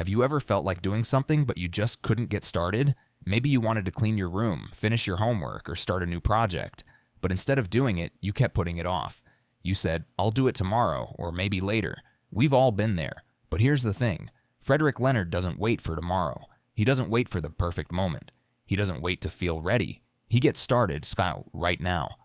Have you ever felt like doing something but you just couldn't get started? Maybe you wanted to clean your room, finish your homework, or start a new project. But instead of doing it, you kept putting it off. You said, "I'll do it tomorrow," or maybe later. We've all been there. But here's the thing. Frederick Leonard doesn't wait for tomorrow. He doesn't wait for the perfect moment. He doesn't wait to feel ready. He gets started right now.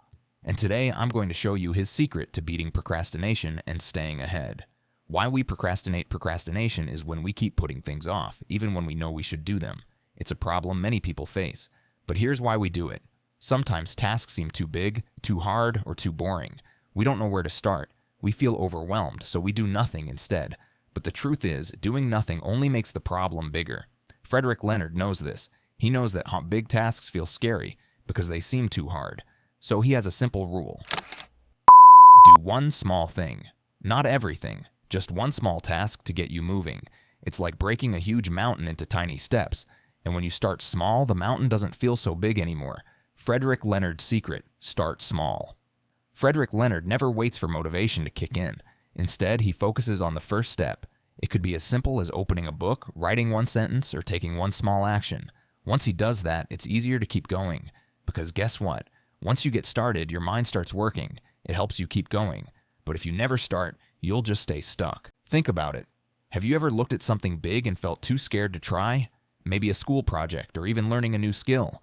And today, I'm going to show you his secret to beating procrastination and staying ahead. Why we procrastination is when we keep putting things off, even when we know we should do them. It's a problem many people face. But here's why we do it. Sometimes tasks seem too big, too hard, or too boring. We don't know where to start. We feel overwhelmed, so we do nothing instead. But the truth is, doing nothing only makes the problem bigger. Frederick Leonard knows this. He knows that big tasks feel scary because they seem too hard. So he has a simple rule. Do one small thing. Not everything. Just one small task to get you moving. It's like breaking a huge mountain into tiny steps. And when you start small, the mountain doesn't feel so big anymore. Frederick Leonard's secret: start small. Frederick Leonard never waits for motivation to kick in. Instead, he focuses on the first step. It could be as simple as opening a book, writing one sentence, or taking one small action. Once he does that, it's easier to keep going. Because guess what? Once you get started, your mind starts working. It helps you keep going. But if you never start, you'll just stay stuck. Think about it. Have you ever looked at something big and felt too scared to try? Maybe a school project or even learning a new skill.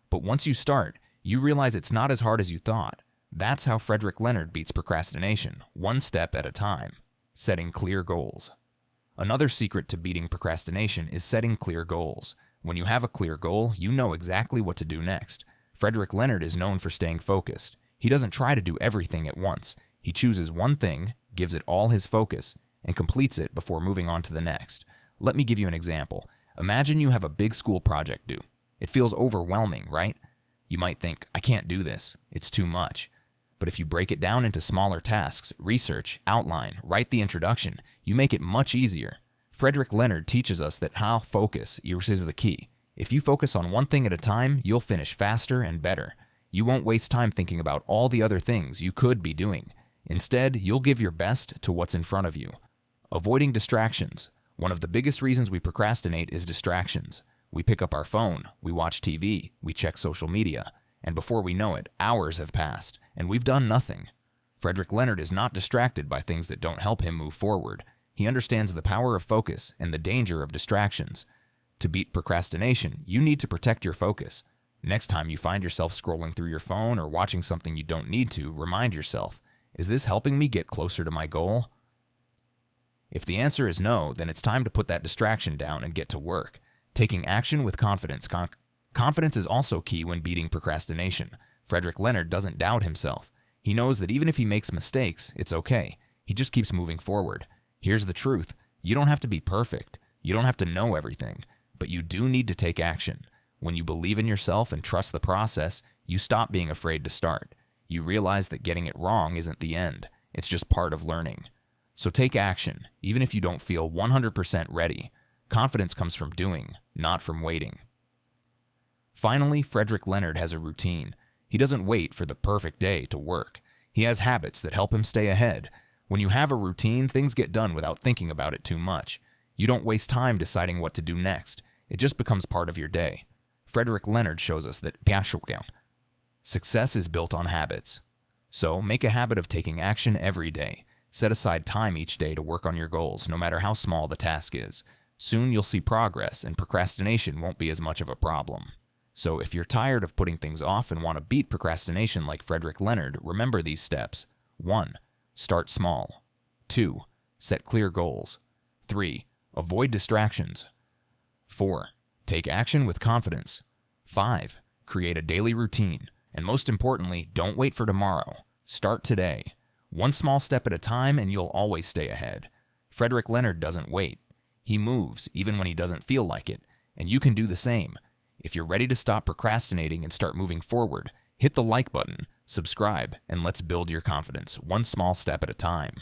But once you start, you realize it's not as hard as you thought. That's how Frederick Leonard beats procrastination, one step at a time. Setting clear goals. Another secret to beating procrastination is setting clear goals. When you have a clear goal, you know exactly what to do next. Frederick Leonard is known for staying focused. He doesn't try to do everything at once. He chooses one thing, gives it all his focus, and completes it before moving on to the next. Let me give you an example. Imagine you have a big school project due. It feels overwhelming, right? You might think, "I can't do this. It's too much." But if you break it down into smaller tasks, research, outline, write the introduction, you make it much easier. Frederick Leonard teaches us that how focus is the key. If you focus on one thing at a time, you'll finish faster and better. You won't waste time thinking about all the other things you could be doing. Instead, you'll give your best to what's in front of you. Avoiding distractions. One of the biggest reasons we procrastinate is distractions. We pick up our phone, we watch TV, we check social media, and before we know it, hours have passed, and we've done nothing. Frederick Leonard is not distracted by things that don't help him move forward. He understands the power of focus and the danger of distractions. To beat procrastination, you need to protect your focus. Next time you find yourself scrolling through your phone or watching something you don't need to, remind yourself, is this helping me get closer to my goal? If the answer is no, then it's time to put that distraction down and get to work. Taking action with confidence. Confidence is also key when beating procrastination. Frederick Leonard doesn't doubt himself. He knows that even if he makes mistakes, it's okay. He just keeps moving forward. Here's the truth. You don't have to be perfect. You don't have to know everything. But you do need to take action. When you believe in yourself and trust the process, you stop being afraid to start. You realize that getting it wrong isn't the end. It's just part of learning. So take action, even if you don't feel 100% ready. Confidence comes from doing, not from waiting. Finally, Frederick Leonard has a routine. He doesn't wait for the perfect day to work. He has habits that help him stay ahead. When you have a routine, things get done without thinking about it too much. You don't waste time deciding what to do next. It just becomes part of your day. Frederick Leonard shows us that success is built on habits. So make a habit of taking action every day. Set aside time each day to work on your goals, no matter how small the task is. Soon you'll see progress, and procrastination won't be as much of a problem. So if you're tired of putting things off and want to beat procrastination like Frederick Leonard, remember these steps. 1. Start small. 2. Set clear goals. 3. Avoid distractions. 4. Take action with confidence. 5. Create a daily routine. And most importantly, don't wait for tomorrow. Start today. One small step at a time and you'll always stay ahead. Frederick Leonard doesn't wait. He moves even when he doesn't feel like it. And you can do the same. If you're ready to stop procrastinating and start moving forward, hit the like button, subscribe, and let's build your confidence one small step at a time.